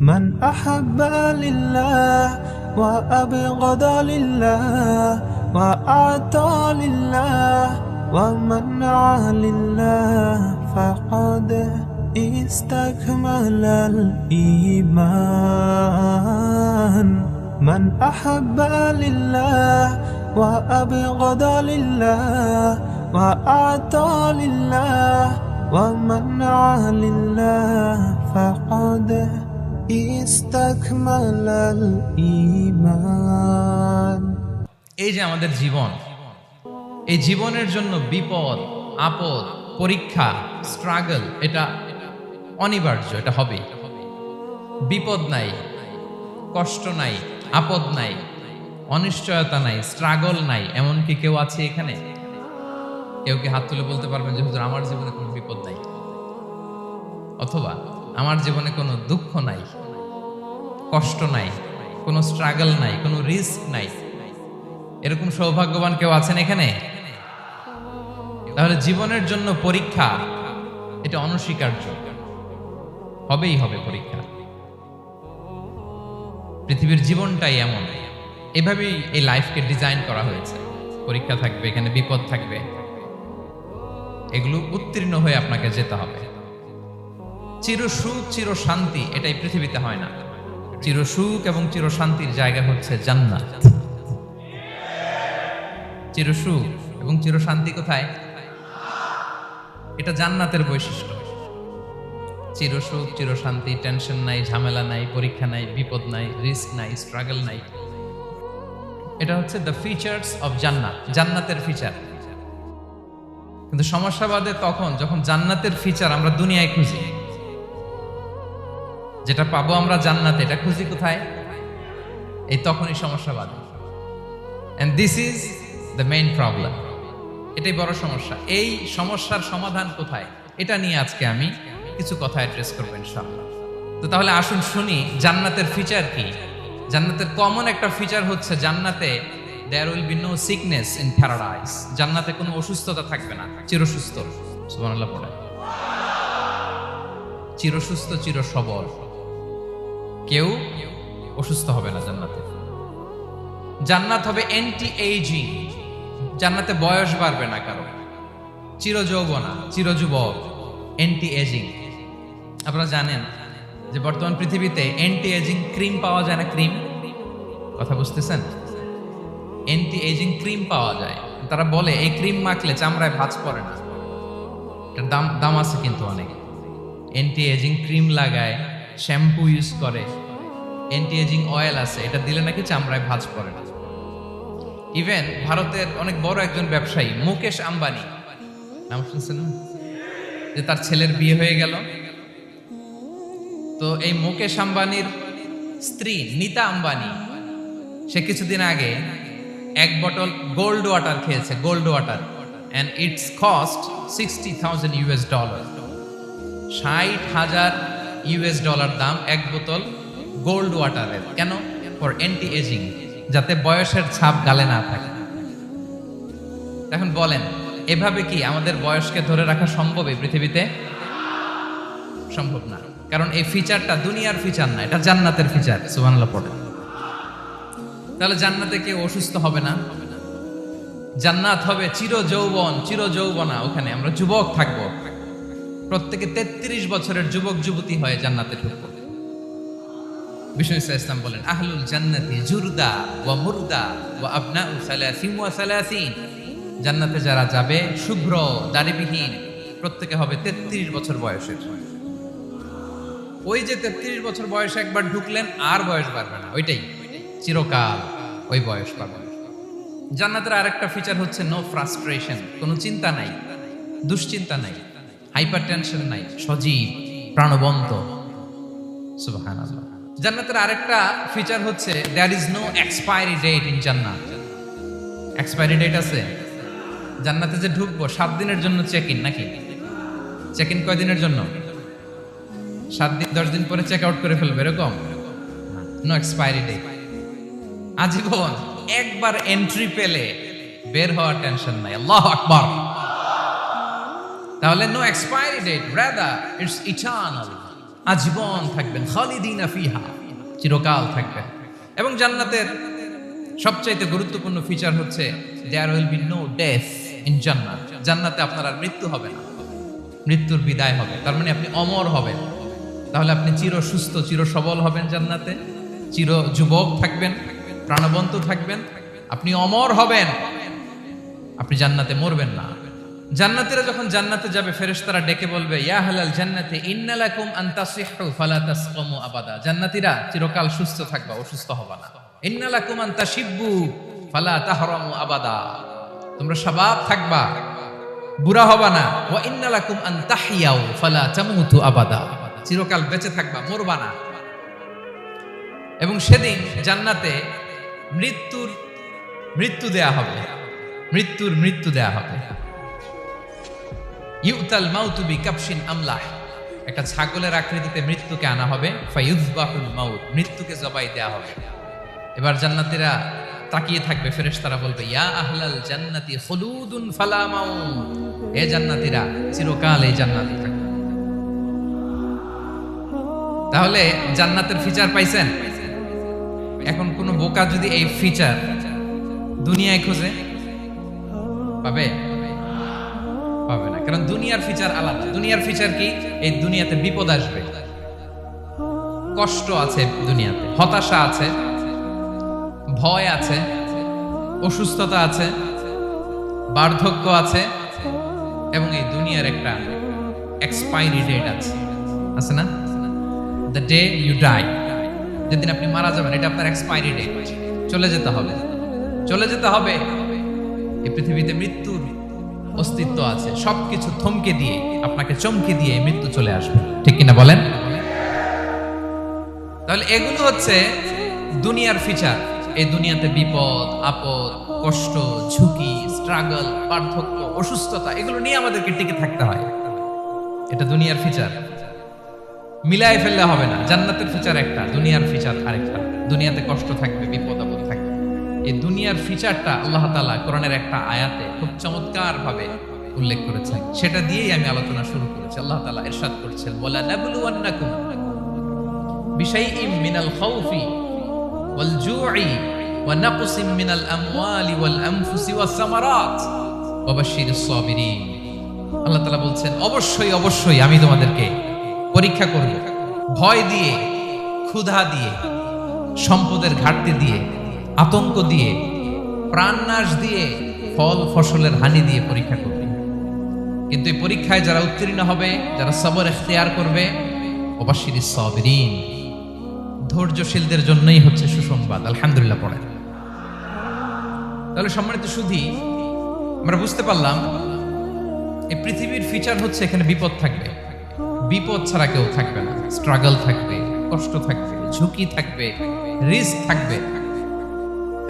من أحب لله وأبغض لله وأعطى لله ومنع لله فقد استكمل الإيمان من أحب لله وأبغض لله وأعطى لله ومنع لله فقد استكمل الإيمان। এই যে আমাদের জীবন, এই জীবনের জন্য বিপদ, আপদ, পরীক্ষা, স্ট্রাগল এটা অনিবার্য, এটা হবেই। বিপদ নাই, কষ্ট নাই, আপদ নাই, অনিশ্চয়তা নাই, স্ট্রাগল নাই, এমন কি কেউ আছে এখানে? কেউ কি হাত তুলে বলতে পারবেন যে হুজুর আমার জীবনে কোনো বিপদ নাই, অথবা আমার জীবনে কোনো দুঃখ নাই, কষ্ট নাই, কোনো স্ট্রাগল নাই, কোনো রিস্ক নাই? এরকম সৌভাগ্যবান কেউ আছেন এখানে? তাহলে জীবনের জন্য পরীক্ষা এটা অনস্বীকার্য, হবেই হবে পরীক্ষা। পৃথিবীর জীবনটাই এমন, এভাবেই এই লাইফকে ডিজাইন করা হয়েছে। পরীক্ষা থাকবে, এখানে বিপদ থাকবে, এগুলো উত্তীর্ণ হয়ে আপনাকে যেতে হবে। চির সুখ চির শান্তি এটাই পৃথিবীতে হয় না। চির সুখ এবং চির শান্তির জায়গা হচ্ছে জান্নাত। চির সুখ এবং চির শান্তি কোথায়? এটা জান্নাতের বৈশিষ্ট্য। চির সুখ চির শান্তি, টেনশন নাই, ঝামেলা নাই, পরীক্ষা নাই, বিপদ নাই, রিস্ক নাই, স্ট্রাগল নাই। এটা হচ্ছে দ্য ফিচার্স অফ জান্নাত, জান্নাতের ফিচার। কিন্তু সমস্যা বাদে তখন যখন জান্নাতের ফিচার আমরা দুনিয়ায় খুঁজি। যেটা পাবো আমরা জান্নাতে, এটা খুঁজি কোথায়? এই তখনই সমস্যা বাদে। And this is the main problem. এটাই বড় সমস্যা। এই সমস্যার সমাধান কোথায়, এটা নিয়ে আজকে আমি কিছু কথা অ্যাড্রেস করবো ইনশাআল্লাহ। তো তাহলে আসুন শুনি জান্নাতের ফিচার কি। জান্নাতের কমন একটা ফিচার হচ্ছে জান্নাতে there will be no sickness in paradise. জান্নাতে কোনো অসুস্থতা থাকবে না, চিরসুস্থ। সুবহানাল্লাহ পড়ে। চিরসুস্থ চির সবল, কেউ অসুস্থ হবে না জান্নাতে। জান্নাত হবে অ্যান্টি এইজিং, জান্নাতে বয়স বাড়বে না কারো। চির যৌবনা, চির যুবক, অ্যান্টি এজিং। আপনারা জানেন যে বর্তমান পৃথিবীতে অ্যান্টি এজিং ক্রিম পাওয়া যায় না? ক্রিম, কথা বুঝতেছেন? অ্যান্টি এজিং ক্রিম পাওয়া যায়। তারা বলে এই ক্রিম মাখলে চামড়ায় ভাঁজ পড়ে না। এটার দাম আছে কিন্তু অনেক। অ্যান্টি এজিং ক্রিম লাগায়, শ্যাম্পু ইউজ করে, অ্যান্টি এজিং অয়েল আছে, এটা দিলে নাকি চামড়ায় ভাঁজ পড়ে না। ইভেন ভারতের অনেক বড় একজন ব্যবসায়ী মুকেশ আম্বানি, নাম শুনছেন না? যে তার ছেলের বিয়ে হয়ে গেল। তো এই মুকেশ আম্বানির স্ত্রী নীতা আম্বানি, সে কিছুদিন আগে এক বটল গোল্ড ওয়াটার খেয়েছে, gold water, and it's cost $60,000। $60,000 দাম এক বোতল গোল্ড ওয়াটারের। কেন? ফর অ্যান্টি এজিং, যাতে বয়সের ছাপ গালে না থাকে। এখন বলেন, এভাবে কি আমাদের বয়সকে ধরে রাখা সম্ভব এই পৃথিবীতে? সম্ভব না, কারণ এই ফিচারটা দুনিয়ার ফিচার না, এটা জান্নাতের ফিচার। সুবহানাল্লাহ পড়ে। তাহলে জান্নাতে কেউ অসুস্থ হবে না। জান্নাত হবে চির যৌবন, চির যৌবনা। ওখানে আমরা যুবক থাকবো, প্রত্যেকে 33 বছরের যুবক যুবতী হয়ে জান্নাতে ঢুকবো। বিষ্ণু ইসলাম বলেন, আহলুল জান্নাতি জুরদা ওয়া মুরদা ওয়া আবনাউ সালাসিন ওয়া সালাসিন। জান্নাতে যারা যাবে শুভ্র দাড়িবিহীন, প্রত্যেকে হবে 33 বছর বয়সের। ওই যে 33 বছর বয়সে একবার ঢুকলেন, আর বয়স বাড়বে না, ওইটাই চিরকাল ওই বয়স পাবেন। জান্নাতের আরেকটা ফিচার হচ্ছে নো ফ্রাস্ট্রেশন, কোনো চিন্তা নাই, দুশ্চিন্তা নাই, হাইপার টেনশন নাই, সজীব প্রাণবন্ত। সুবহানাল্লাহ। জান্নাতের আরেকটা ফিচার হচ্ছে there is no expiry date in জান্নাত। এক্সপায়ারি ডেট আছে? জান্নাতে যে ঢুকবো 7 দিনের জন্য চেক ইন, নাকি? চেক ইন কয় দিনের জন্য? 7 দিন, 10 দিন পরে চেক আউট করে ফেলবে, এরকম? নো এক্সপায়ারি ডেট, আজীবন। একবার এন্ট্রি পেলে বের হওয়ার টেনশন নাই। আল্লাহু আকবার। তাহলে no expiry date, rather it's eternal. আজীবন থাকবেন, খালিদিনা ফিহা, চিরকাল থাকবেন। এবং জান্নাতের সবচাইতে গুরুত্বপূর্ণ ফিচার হচ্ছে there will be no death in জান্নাত। জান্নাতে আপনার আর মৃত্যু হবে না, মৃত্যুর বিদায় হবে। তার মানে আপনি অমর হবেন। তাহলে আপনি চির সুস্থ, চির সবল হবেন জান্নাতে, চির যুবক থাকবেন, প্রাণবন্ত থাকবেন, আপনি অমর হবেন, আপনি জান্নাতে মরবেন না। জান্নাতীরা যখন জান্নাতে যাবে, ফেরেশতারা ডেকে বলবে, ইয়া আহলাল জান্নাতি ইন্না লাকুম আন তাসিহু ফালা তাসকামু আবাদা। জান্নাতীরা চিরকাল সুস্থ থাকবা, অসুস্থ হবা না। ইন্না লাকুম আন তাশিব্বু ফালা তাহরামু আবাদা, তোমরা শাবাব থাকবা, বুড়া হবা না। ওয়া ইন্না লাকুম আন তাহইয়াউ ফালা তামুতু আবাদা, চিরকাল বেঁচে থাকবা, মরবা না। এবং সেদিন জান্নাতে মৃত্যু দেয়া হবে, মৃত্যু দেয়া হবে। ইউতাল মাউতু বিকাবশিন আমলাহ, একটা ছাগলের আকৃতিতে মৃত্যুকে আনা হবে। ফায়ুযবাহুল মাউত, মৃত্যুকে জবাই দেয়া হবে। এবার জান্নাতীরা তাকিয়ে থাকবে, ফেরেশতারা বলবে, ইয়া আহলাল জান্নাতি খুলুদুন ফালা মাউত, এ জান্নাতীরা চিরকাল এই জান্নাতে থাকবে। তাহলে জান্নাতের ফিচার পাইছেন? এখন কোন বোকা যদি এই ফিচার দুনিয়ায় খোঁজে, পাবে? পাবে না, কারণ দুনিয়ার ফিচার আলাদা। দুনিয়ার ফিচার কি? এই দুনিয়াতে বিপদ আসবে, কষ্ট আছে দুনিয়াতে, হতাশা আছে, ভয় আছে, অসুস্থতা আছে, বার্ধক্য আছে, এবং এই দুনিয়ার একটা এক্সপায়ারি ডেট আছে না? দ্য ডে ইউ ডাই, যেদিন আপনি মারা যাবেন, এটা আপনার এক্সপায়ারি ডেট। চলে যেতে হবে, চলে যেতে হবে। এই পৃথিবীতে মৃত্যুর অস্তিত্ব আছে। সবকিছু থমকে দিয়ে, আপনাকে চমকে দিয়ে মৃত্যু চলে আসবে, ঠিক কিনা বলেন? তাহলে এগুলো হচ্ছে দুনিয়ার ফিচার। এই দুনিয়াতে বিপদ আপদ, কষ্ট, ঝুঁকি, স্ট্রাগল, বার্ধক্য, অসুস্থতা, এগুলো নিয়ে আমাদেরকে টিকে থাকতে হয়। এটা দুনিয়ার ফিচার, মিলাই ফেললে হবে না। জান্নাতের ফিচার একটা, দুনিয়ার ফিচার আরেকটা। দুনিয়াতে কষ্ট থাকবে, বিপদ আপদ থাকবে। এই দুনিয়ার ফিচারটা আল্লাহ তাআলা কোরআনের একটা আয়াতে খুব চমৎকার ভাবে উল্লেখ করেছেন। সেটা দিয়েই আমি আলোচনা শুরু করেছি। আল্লাহ তাআলা ইরশাদ করছেন, ওয়ালা নাবলুওয়ান্নাকুম বিশাইইম মিনাল খাউফি ওয়াল জু'i ওয়া নাকসিম মিনাল আমওয়ালি ওয়াল আনফুসি ওয়াস সামারাত ওয়া বাশশিরিস সাবিরিন। আল্লাহ তাআলা বলছেন, অবশ্যই অবশ্যই আমি তোমাদেরকে পরীক্ষা করব, ভয় দিয়ে, ক্ষুধা দিয়ে, সম্পদের ঘাটতি দিয়ে, আতঙ্ক দিয়ে, প্রাণনাশ দিয়ে, ফল ফসলের হানি দিয়ে পরীক্ষা করবে। কিন্তু এই পরীক্ষায় যারা উত্তীর্ণ হবে, যারা সবর ইখতিয়ার করবে, ওয়াবাশশিরিস সাবিরিন, ধৈর্যশীলদের জন্যই হচ্ছে সুসংবাদ। আলহামদুলিল্লাহ পড়ে। তাহলে সম্মানিত সুধী, আমরা বুঝতে পারলাম এই পৃথিবীর ফিচার হচ্ছে এখানে বিপদ থাকবে, বিপদ ছাড়া কেউ থাকবে না। স্ট্রাগল থাকবে, কষ্ট থাকবে, ঝুঁকি থাকবে, রিস্ক থাকবে,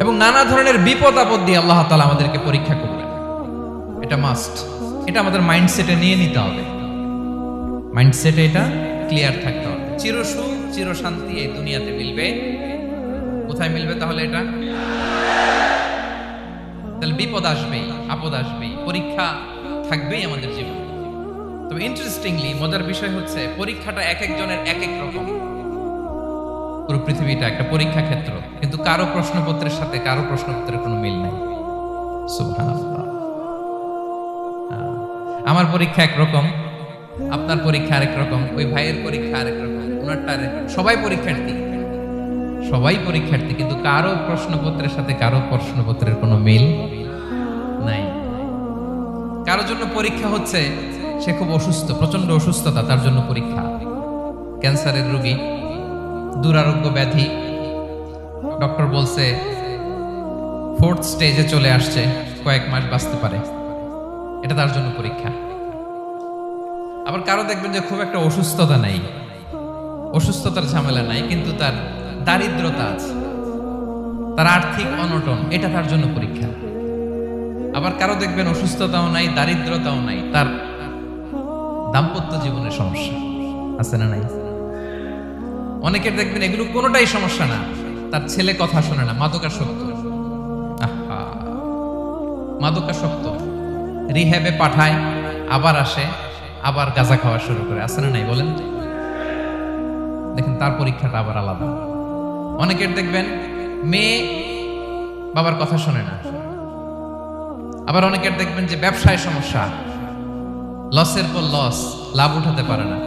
এবং নানা ধরনের বিপদ আপদ দিয়ে আল্লাহ তাআলা আমাদেরকে পরীক্ষা করবেন। এটা মাস্ট, এটা আমাদের মাইন্ডসেটে নিয়ে নিতে হবে। মাইন্ডসেটে এটা ক্লিয়ার থাকতে হবে। চিরসুখ চির শান্তি এই দুনিয়াতে মিলবে, কোথায় মিলবে তাহলে? এটা তাহলে বিপদ আসবেই, আপদ আসবেই, পরীক্ষা থাকবেই আমাদের জীবনে। তবে ইন্টারেস্টিংলি মজার বিষয় হচ্ছে পরীক্ষাটা এক একজনের এক এক রকম। পুরো পৃথিবীটা একটা পরীক্ষা ক্ষেত্র, কিন্তু কারো প্রশ্নপত্রের সাথে কারো প্রশ্নপত্রের কোনো মিল নাই। সুবহানাল্লাহ। আমার পরীক্ষা একরকম, আপনার পরীক্ষা আরেক রকম, ওই ভাইয়ের পরীক্ষা আরেক রকম, ওনারটা আরেক রকম। সবাই পরীক্ষার্থী, সবাই পরীক্ষার্থী, কিন্তু কারো প্রশ্নপত্রের সাথে কারো প্রশ্নপত্রের কোনো মিল নাই। কারো জন্য পরীক্ষা হচ্ছে সে খুব অসুস্থ, প্রচন্ড অসুস্থতা, তার জন্য পরীক্ষা। ক্যান্সারের রোগী, দুরারোগ্য ব্যাধি, ডক্টর বলছে 4th স্টেজে চলে আসছে, কয়েক মাস বাঁচতে পারে, এটা তার জন্য পরীক্ষা। আবার কারো দেখবেন যে খুব একটা অসুস্থতা নাই, অসুস্থতার ঝামেলা নাই, কিন্তু তার দারিদ্রতা আছে, তার আর্থিক অনটন, এটা তার জন্য পরীক্ষা। আবার কারো দেখবেন অসুস্থতাও নাই, দারিদ্রতাও নাই, তার দাম্পত্য জীবনের সমস্যা আছে না নাই? অনেকের দেখবেন এগুলো কোনোটাই সমস্যা না, তার ছেলে কথা শোনে না, মাদকাসক্ত, মাদকাসক্ত, রিহ্যাবে পাঠায়, আবার আসে, আবার গাঁজা খাওয়া শুরু করে, আছে না নাই বলেন? তার পরীক্ষাটা আবার আলাদা। অনেকের দেখবেন মেয়ে বাবার কথা শোনে না, আবার অনেকের দেখবেন যে ব্যবসায় সমস্যা, লসের পর লস, লাভ উঠাতে পারে না।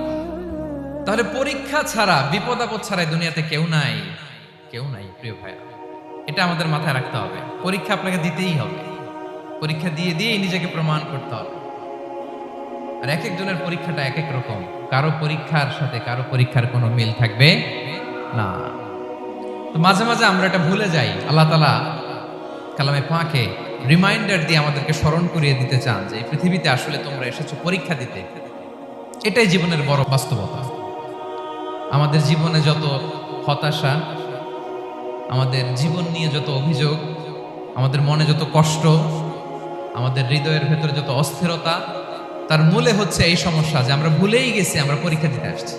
তাহলে পরীক্ষা ছাড়া, বিপদ আপদ ছাড়া দুনিয়াতে কেউ নাই, কেউ নাই প্রিয় ভাইরা। এটা আমাদের মাথায় রাখতে হবে। পরীক্ষা আপনাকে দিতেই হবে, পরীক্ষা দিয়ে দিয়ে নিজেকে প্রমাণ করতে হবে। আর এক একজনের পরীক্ষাটা এক এক রকম, কারো পরীক্ষার সাথে কারো পরীক্ষার কোনো মিল থাকবে না। তো মাঝে মাঝে আমরা এটা ভুলে যাই। আল্লাহ তাআলা কালামে পাকে রিমাইন্ডার দিয়ে আমাদেরকে স্মরণ করিয়ে দিতে চান যে এই পৃথিবীতে আসলে তোমরা এসেছো পরীক্ষা দিতে। এটাই জীবনের বড় বাস্তবতা। আমাদের জীবনে যত হতাশা, আমাদের জীবন নিয়ে যত অভিযোগ, আমাদের মনে যত কষ্ট, আমাদের হৃদয়ের ভেতরে যত অস্থিরতা, তার মূলে হচ্ছে এই সমস্যা যে আমরা ভুলেই গেছি আমরা পরীক্ষা দিতে আসছি।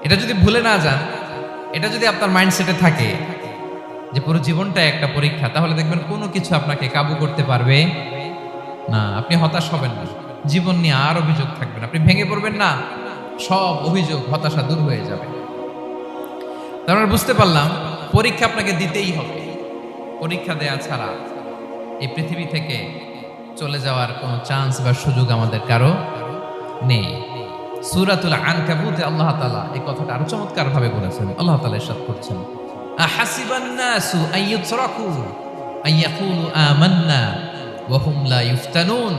এটা যদি ভুলে না যান, এটা যদি আপনার মাইন্ডসেটে থাকে যে পুরো জীবনটা একটা পরীক্ষা, তাহলে দেখবেন কোনো কিছু আপনাকে কাবু করতে পারবে না। আপনি হতাশ হবেন না, জীবন নিয়ে আর অভিযোগ থাকবে না, আপনি ভেঙে পড়বেন না, সব অভিযোগ হতাশা দূর হয়ে যাবে। তার মানে বুঝতে পারলাম পরীক্ষা আপনাকে দিতেই হবে। পরীক্ষা দেয়া ছাড়া এই পৃথিবী থেকে চলে যাওয়ার কোনো চান্স বা সুযোগ আমাদের কারো নেই। সূরাতুল আনকাবুতে আল্লাহ তাআলা এই কথাটা আরো চমৎকার ভাবে বলেছেন। আল্লাহ তাআলা ইরশাদ করছেন, আহাসিবান নাসু আইয়ুতরাকু আইয়াকুলু আমান্না ওয়া হুম লা ইফতানুন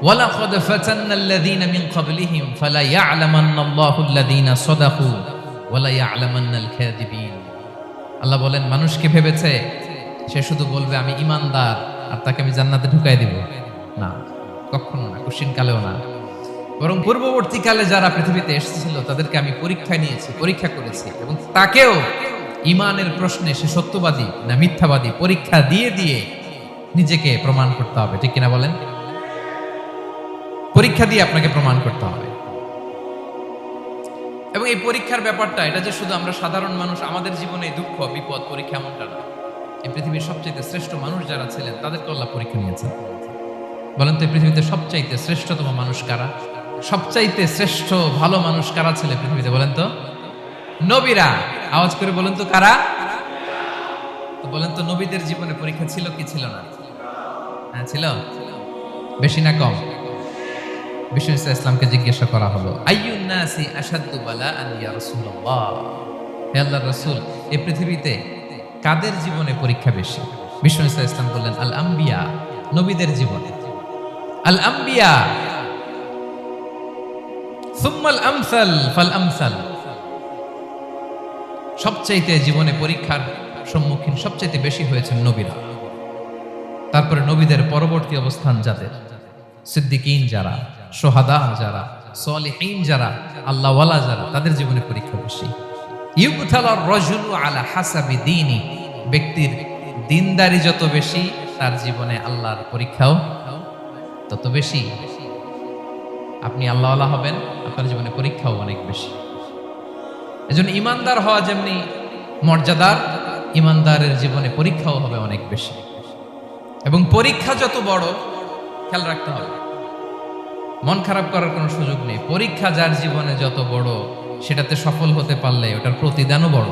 ওয়ালাকাদ ফাতান্নাল্লাযীনা মিন ক্বাবলিহিম ফালা ইয়া'লামান্নাল্লাহু আল্লাযীনা সাদাকু ওয়া লা ইয়া'লামান্নাল কাযিবিন। আল্লাহ বলেন, মানুষকে ভেবেছে সে শুধু বলবে আমি ঈমানদার আর তাকে আমি জান্নাতে ঢুকাই দিব? না, কখনো না, কোশ্চিন কালেও না। বরং পূর্ববর্তীকালে যারা পৃথিবীতে এসেছিল তাদেরকে আমি পরীক্ষা নিয়েছি, পরীক্ষা করেছি, এবং তাকেও ঈমানের প্রশ্নে সে সত্যবাদী না মিথ্যাবাদী পরীক্ষা দিয়ে দিয়ে নিজেকে প্রমাণ করতে হবে। ঠিক কিনা বলেন? পরীক্ষা দিয়ে আপনাকে প্রমাণ করতে হবে। এবং এই পরীক্ষার ব্যাপারটা, এটা যে শুধু আমরা সাধারণ মানুষ আমাদের জীবনে দুঃখ বিপদ পরীক্ষা এমনটা না। এই পৃথিবীর সবচাইতে শ্রেষ্ঠ মানুষ যারা ছিলেন তাদেরকে আল্লাহ পরীক্ষা নিয়েছেন। বলেন তো এই পৃথিবীতে সবচাইতে শ্রেষ্ঠতম মানুষ কারা? সবচাইতে শ্রেষ্ঠ ভালো মানুষ কারা ছিল পৃথিবীতে? বলেন তো নবীরা। আওয়াজ করে বলেন তো কারা? তো বলেন তো নবীদের জীবনে পরীক্ষা ছিল কি ছিল না? হ্যাঁ ছিল, বেশি না কম? বিষ্ণু ইসলামকে জিজ্ঞাসা করা হলো, আইয়ুন নাসি আশাদ্দু বালাআন ইয়া রাসূলুল্লাহ, হে আল্লাহর রাসূল এই পৃথিবীতে কাদের জীবনে পরীক্ষা বেশি? বিষ্ণু ইসলাম বললেন, আল আম্বিয়া, নবীদের জীবনে। আল আম্বিয়া সুম্মাল আমসাল ফাল আমসাল, সবচাইতে জীবনে পরীক্ষার সম্মুখীন সবচাইতে বেশি হয়েছেন নবীরা। তারপরে নবীদের পরবর্তী অবস্থান যাদের, সিদ্দিকীন যারা, সোহাদা যারা, সলিহীন যারা, আল্লাহওয়ালা যারা, তাদের জীবনে পরীক্ষা বেশি। ইউবতালার রাজুলু আলা হাসাবি দীনি, ব্যক্তির দিনদারি যত বেশি তার জীবনে আল্লাহর পরীক্ষাও তত বেশি। আপনি আল্লাহওয়ালা হবেন, আপনার জীবনে পরীক্ষাও অনেক বেশি। এজন্য ইমানদার হওয়া যেমনি মর্যাদার, ইমানদারের জীবনে পরীক্ষাও হবে অনেক বেশি। এবং পরীক্ষা যত বড়, খেয়াল রাখতে হবে, মন খারাপ করার কোনো সুযোগ নেই। পরীক্ষা যার জীবনে যত বড়, সেটাতে সফল হতে পারলে ওটার প্রতিদানও বড়।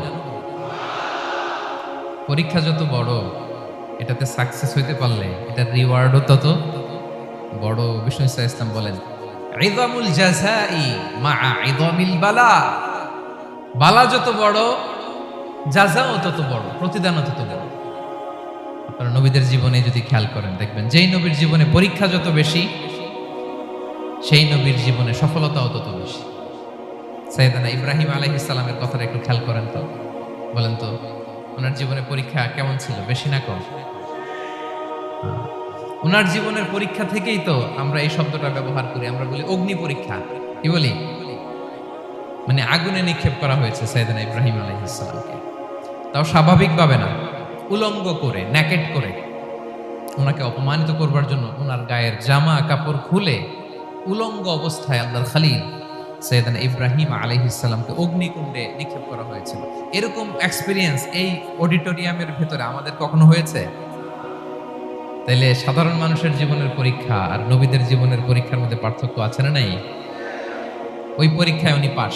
পরীক্ষা যত বড়, এটাতে সাকসেস হইতে পারলে এটার রিওয়ার্ডও তত বড়। বিষ্ণু ইসলাম বলেন, ইযামুল জাযাই মাআ ইযামিল বালা, বালা যত বড় জাযাও তত বড়, প্রতিদানও তত বড়। আপনারা নবীদের জীবনে যদি খেয়াল করেন দেখবেন, যেই নবীর জীবনে পরীক্ষা যত বেশি সেই নবীর জীবনে সফলতাও তত বেশি। সাইয়েদনা ইব্রাহিম আলাইহিস সালামের কথাটা একটু খেয়াল করেন তো, বলেন তো ওনার জীবনে পরীক্ষা কেমন ছিল? বেশি না কম? ওনার জীবনের পরীক্ষা থেকেই তো আমরা এই শব্দটা ব্যবহার করি, আমরা বলি অগ্নি পরীক্ষা। কি বলি? মানে আগুনে নিক্ষেপ করা হয়েছে সাইয়েদনা ইব্রাহিম আলাইহিস সালামকে, তাও স্বাভাবিকভাবে না, উলঙ্গ করে, ন্যাকেট করে ওনাকে অপমানিত করবার জন্য ওনার গায়ের জামা কাপড় খুলে উলঙ্গ অবস্থায় আল্লাহর খলিল সাইয়েদনা ইব্রাহিম আলাইহিস সালামকে অগ্নিকুণ্ডে নিক্ষেপ করা হয়েছিল। এরকম এক্সপেরিয়েন্স এই অডিটোরিয়ামের ভেতরে আমাদের কখনো হয়েছে? তাইলে সাধারণ মানুষের জীবনের পরীক্ষা আর নবীদের জীবনের পরীক্ষার মধ্যে পার্থক্য আছে না নাই? ওই পরীক্ষায় উনি পাস।